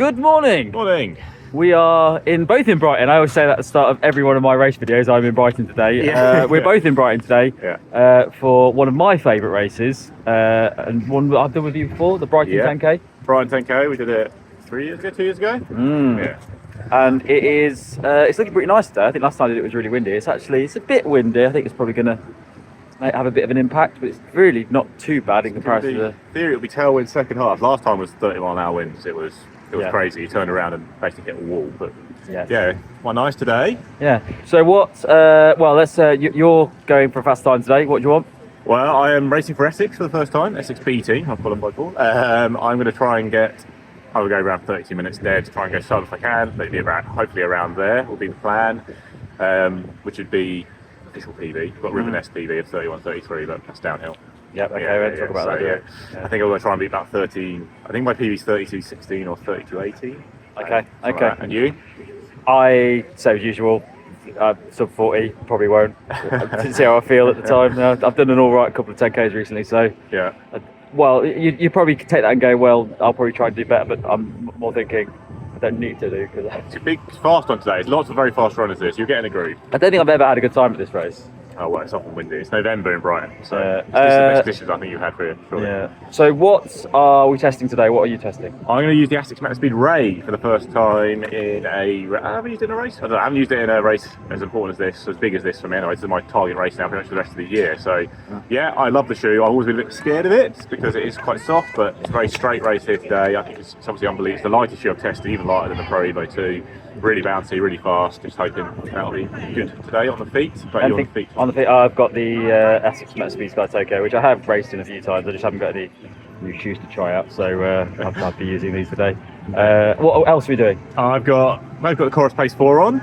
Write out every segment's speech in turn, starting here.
Good morning. Morning. We are both in Brighton. I always say that at the start of every one of my race videos. I'm in Brighton today. We're both in Brighton today for one of my favourite races, and one that I've done with you before, the Brighton 10k. Brighton 10k. We did it 2 years ago. Yeah. And it's looking pretty nice today. I think last time I did it was really windy. It's a bit windy. I think it's probably going to have a bit of an impact, but it's really not too bad in comparison to the theory. It'll be tailwind second half. Last time was 30-mile-an-hour winds. It was crazy. You turned around and basically hit a wall. But quite nice today. Yeah. So what? You're going for a fast time today. What do you want? Well, I am racing for Essex for the first time. Essex B team. I've qualified for. I'm going to try and I will go around 32 minutes dead to try and go slow if I can. Maybe hopefully around there will be the plan, which would be official PB. We've got Ribbon SPB of 31.33, but that's downhill. Yep, okay, we'll talk about that. I think I'm going to try and beat about 13. I think my PB is 32.16 or 32.18. Okay. And you? I say as usual, sub 40, probably won't. Didn't see how I feel at the time. I've done an alright couple of 10Ks recently, so yeah. Well, you probably could take that and go, well, I'll probably try and do better, but I'm more thinking I don't need to do because it's a big fast one today. There's lots of very fast runners here, so you're getting a groove. I don't think I've ever had a good time at this race. Oh well, it's often windy. It's November in Brighton, so it's just the best conditions I think you've had for it. Surely. Yeah. So what are we testing today? What are you testing? I'm going to use the Asics Metaspeed Ray for the first time in a. Have I used it in a race? I don't know. I haven't used it in a race as important as this, as big as this for me. Anyway, this is my target race now, pretty much for the rest of the year. So yeah, I love the shoe. I've always been a bit scared of it because it is quite soft, but it's a very straight race here today. I think it's obviously unbelievable. It's the lightest shoe I've tested, even lighter than the Pro Evo 2. Really bouncy, really fast. Just hoping that'll be good today on the feet. But you're on the feet. On the feet, I've got the Essex Metaspeed Sky Tokyo, which I have raced in a few times. I just haven't got any new shoes to try out, so I'll be using these today. What else are we doing? I've got the Coros Pace 4 on.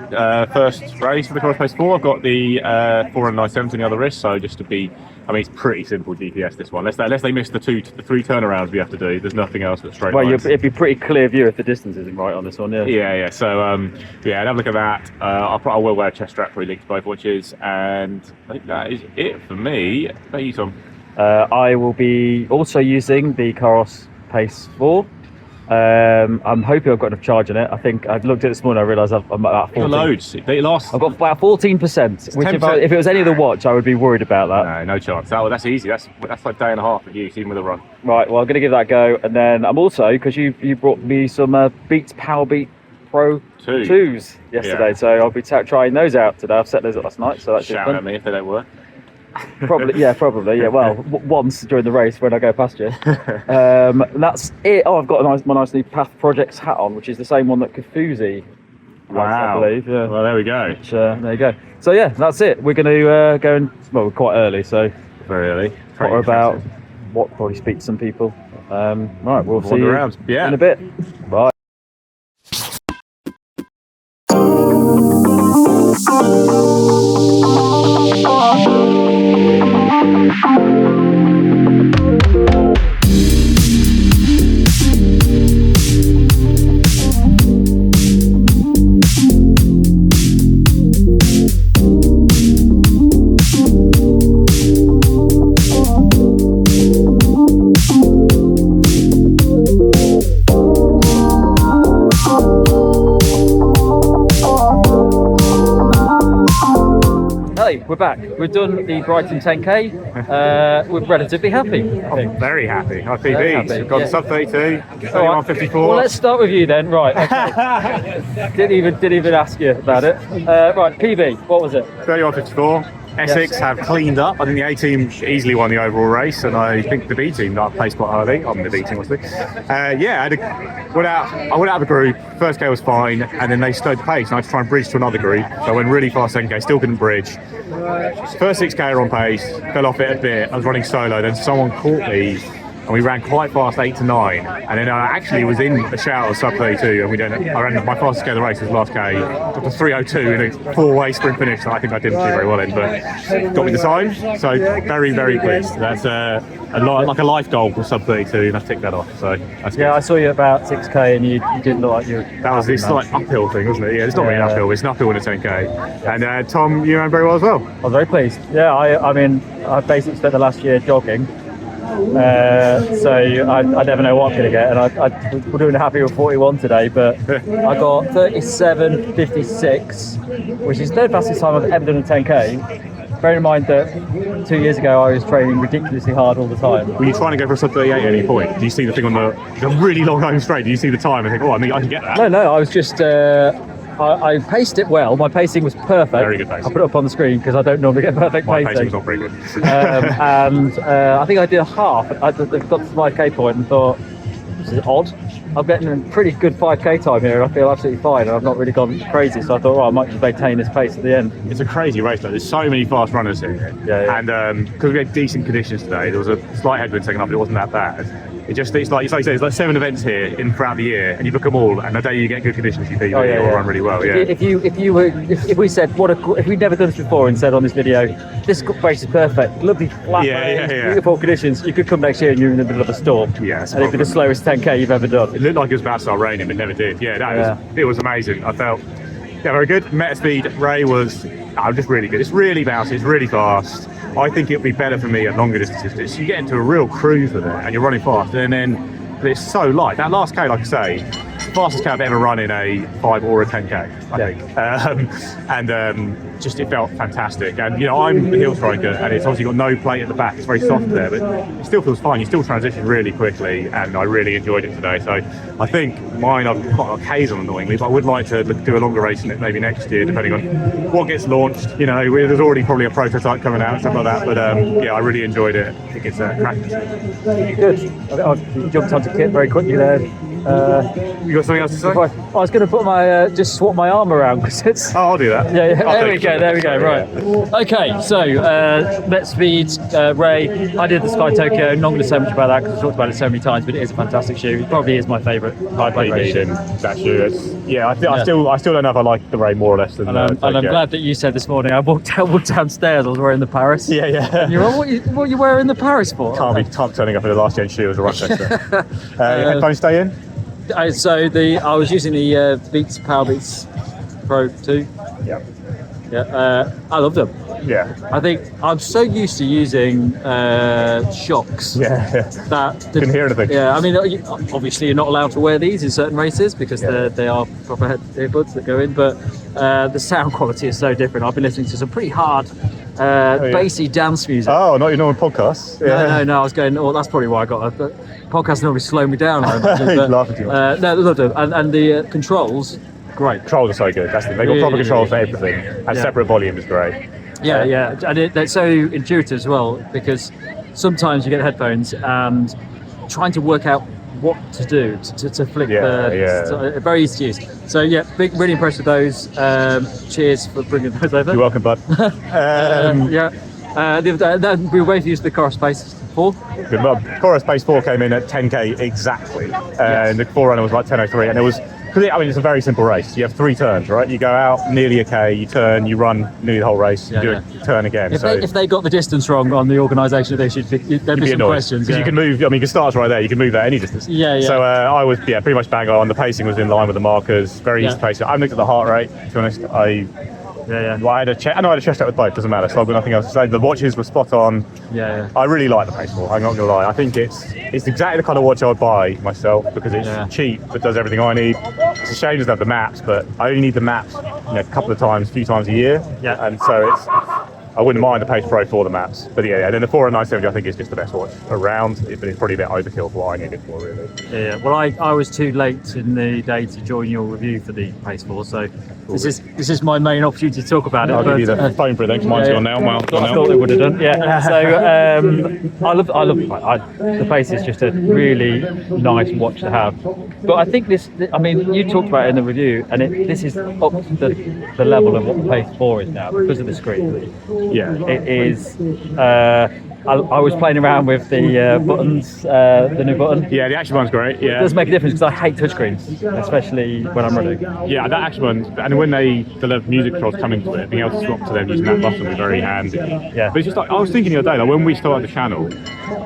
First race for the Coros Pace 4. I've got the 40970 on the other wrist, so just to be. I mean, it's pretty simple GPS, this one. Unless they miss the 3 turnarounds we have to do, there's nothing else but straight lines. It'd be pretty clear view if the distance isn't right on this one, yeah. Yeah. So, have a look at that. I will wear a chest strap for linked to both watches, and I think that is it for me. How about you, Tom? I will be also using the Coros Pace 4. I'm hoping I've got enough charge in it. I think I've looked at it this morning. I realised I'm about 14. Loads. They lost. I've got about 14%. Which if it was any other watch, I would be worried about that. No chance. That's easy. That's like a day and a half of use, even with a run. Right. Well, I'm going to give that a go, and then I'm also because you brought me some Beats Powerbeat Pro 2s yesterday, so I'll be trying those out today. I've set those up last night, so that's shout at me if they don't work. Probably. Well, once during the race when I go past you. That's it. Oh, I've got my nice new Path Projects hat on, which is the same one that Kafuzi. Wow. I believe. Yeah. Well, there we go. Which, there you go. So yeah, that's it. We're going to go and we're quite early, so very early. Probably speak to some people. Right, we'll see you around. in a bit. Bye. We're back. We've done the Brighton 10k. We're relatively happy. I'm very happy. Our PBs. We've got sub 32, 31.54. Well, let's start with you then. Right. Okay. didn't even ask you about it. Right. PB. What was it? 31.54. Essex have cleaned up. I think the A team easily won the overall race, and I think the B team not placed quite early. I'm the B team, obviously. I went out of a group. First K was fine, and then they slowed the pace, and I had to try and bridge to another group. So I went really fast second K, still couldn't bridge. First 6K on pace, fell off it a bit. I was running solo, then someone caught me, and we ran quite fast, 8 to 9. And then I actually was in a shout of sub 32, and I ran my fastest K of the race was last K, got to 3:02 in a 4-way sprint finish. And I think I didn't do very well in, but got me the time. So very, very pleased. That's like a life goal for sub 32, and I ticked that off. So that's good. I saw you about 6K, and you didn't look like you. That was this like uphill thing, wasn't it? Yeah, it's not really an uphill. It's an uphill in a 10K. And Tom, you ran very well as well. I was very pleased. Yeah, I mean, I basically spent the last year jogging. So I never know what I'm going to get, and we're doing happy with 41 today, but I got 37.56, which is the third fastest time I've ever done a 10k. Bear in mind that 2 years ago I was training ridiculously hard all the time. Were you trying to go for a sub 38 at any point? Do you see the thing on the really long home straight? Do you see the time and think, oh, I mean, I can get that? No, I was just, I paced it well. My pacing was perfect. Very good pacing. I put it up on the screen because I don't normally get perfect My pacing. pacing was not very good. And I think I did a half. I got to the 5k point and thought, this is odd. I'm getting a pretty good 5k time here and I feel absolutely fine, and I've not really gone crazy, so I thought, well, I might just maintain this pace at the end. It's a crazy race though. There's so many fast runners here. Yeah. And because we had decent conditions today, there was a slight headwind second half, but it wasn't that bad. It's like you say, it's like 7 events here throughout the year, and you book them all, and the day you get good conditions, you think you'll run really well. If we said if we'd never done this before and said on this video, this race is perfect, lovely flat lanes, beautiful conditions, you could come next year and you're in the middle of a storm. Yeah, and it'd be the slowest 10k you've ever done. It looked like it was about to start raining, but never did. It was amazing. I felt very good. Metaspeed Ray was just really good. It's really bouncy, it's really fast. I think it'll be better for me at longer distances. You get into a real cruise with it and you're running fast, and then but it's so light. That last K, like I say, fastest K I've ever run in a 5 or a 10k, I think. Just it felt fantastic. And I'm a heel striker, and it's obviously got no plate at the back. It's very soft there, but it still feels fine. You still transition really quickly, and I really enjoyed it today. So I think mine, I've got K's on annoyingly, but I would like to do a longer race in it maybe next year, depending on what gets launched. There's already probably a prototype coming out and stuff like that. But I really enjoyed it. I think it's a cracking. Good. I jumped onto kit very quickly there. You got something else to say? I was going to put my just swap my arm around because it's. Oh, I'll do that. Yeah. There we go. Right. Okay. So Metaspeed Ray. I did the Sky Tokyo. I'm not going to say much about that because I've talked about it so many times, but it is a fantastic shoe. It probably is my favourite high bike race shoe. That shoe. I still don't know if I like the Ray more or less than. And I'm glad that you said this morning. I walked downstairs. I was wearing the Paris. Yeah. And you're what are you wearing the Paris for? Can't be turning up in the last gen shoe as a Rochester. Your headphones stay in. I was using the Beats Powerbeat Pro 2. Yeah. I love them. Yeah. I think I'm so used to using shocks. That didn't hear anything. Yeah, I mean, obviously you're not allowed to wear these in certain races because they are proper earbuds that go in, but the sound quality is so different. I've been listening to some pretty hard, bassy dance music. Oh, not your normal podcasts. No. I was going. Oh, that's probably why I got that. Podcasts normally slow me down. Laughing too much. No, loved them, and the controls. Great. Controls are so good. That's the thing. They've got proper controls for everything, and separate volume is great. Yeah, and they're so intuitive as well, because sometimes you get headphones and trying to work out what to do to flick very easy to use. So really impressed with those. Cheers for bringing those over. You're welcome, bud. The other day, we were both used the Coros Pace 4. Good mum. Coros Pace 4 came in at 10k exactly, and the Forerunner was like 10:03, and it was. It's a very simple race. You have 3 turns, right? You go out nearly a K, you turn, you run nearly the whole race, you do a turn again. If they got the distance wrong on the organisation, there'd be some questions. Because you can move, you can start right there, you can move at any distance. So I was pretty much bang on. The pacing was in line with the markers, very easy to pace. I looked at the heart rate, to be honest. I had a check. I know I had a chest out with both, doesn't matter, so I've got nothing else to say. The watches were spot on. I really like the Pace 4, I'm not going to lie. I think it's exactly the kind of watch I would buy myself because it's cheap but does everything I need. It's a shame it doesn't have the maps, but I only need the maps a few times a year. And so I wouldn't mind the Pace Pro for the maps. But and then the 4 and 970 I think is just the best watch around, but it's probably a bit overkill for what I need it for, really. Well, I was too late in the day to join your review for the Pace 4, so this is my main opportunity to talk about it. I'll give you the phone for it then, because mine's gone now. I thought they would have done. So I love the Pace is just a really nice watch to have. But I think you talked about it in the review, and this is up to the level of what the Pace 4 is now because of the screen. It is. I was playing around with the buttons, the new button. Yeah, the action button's great. It does make a difference because I hate touchscreens, especially when I'm running. Yeah, that action button, and when the music controls come into it, being able to swap to them using that button is very handy. But it's just like, I was thinking the other day, when we started the channel,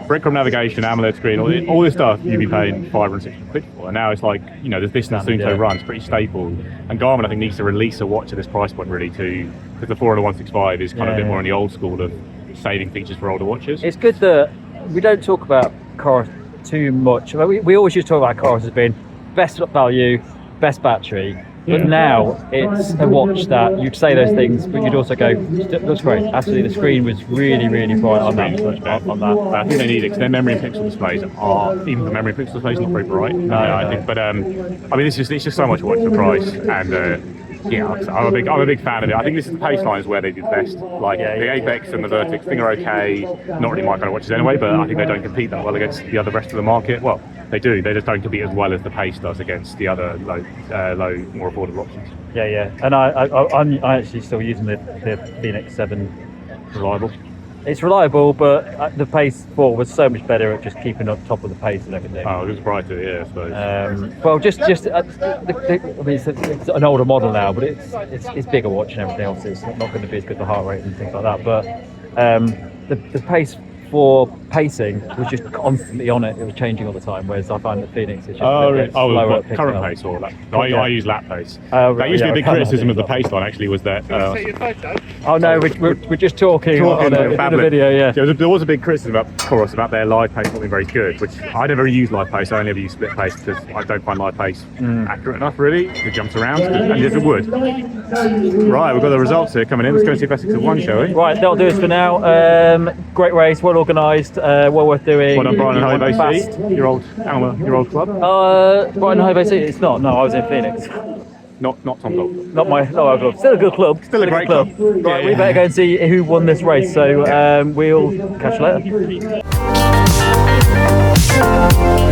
breadcrumb navigation, AMOLED screen, all this stuff you'd be paying £560 for, and now it's like, there's this and Sunto runs pretty staple, and Garmin I think needs to release a watch at this price point really because the 4 and the 165 is kind of a bit more in the old school of saving features for older watches. It's good that we don't talk about Coros too much. We always used to talk about Coros as being best value, best battery. But now it's a watch that you'd say those things, but you'd also go, looks great. Absolutely, the screen was really, really bright on that. I think they need it because their memory and pixel displays are, even the memory and pixel displays, not very bright. I think, but I mean, it's just so much watch for price, and yeah, I'm a big fan of it. I think this is the Pace line is where they did best. Like the Apex and the Vertex thing are okay, not really my kind of watches anyway, but I think they don't compete that well against the rest of the market. Well, they do. They just don't compete as well as the Pace does against the other low, more affordable options. Yeah. And I'm actually still using the Phoenix 7. Reliable. It's reliable, but the Pace 4 was so much better at just keeping on top of the pace and everything. Oh, it was brighter, yeah, I suppose. Well, I mean, it's an older model now, but it's bigger watch and everything else. It's not going to be as good for heart rate and things like that. But the Pace 4 pacing was just constantly on it. It was changing all the time, whereas I find the Phoenix is just a bit slower. Current pace or lap? I use lap pace. That used to be a big criticism of the Pace line, actually, was that... oh no, we're just talking on a video, yeah. There was a big criticism about Coros about their live pace not being very good, which I never use live pace. I only ever use split pace because I don't find live pace accurate enough, really. It jumps around, and yes, it would. Right, we've got the results here coming in. Let's go and see if Essex have won, shall we? Right, that'll do us for now. Great race, well organised, well worth doing. Well done, Brighton and Hove, your old club. Brighton and Hove, it's not. No, I was in Phoenix. Not Tom Gold. Not our club. Still a good club. Still a great club. Right, we better go and see who won this race. So we'll catch you later.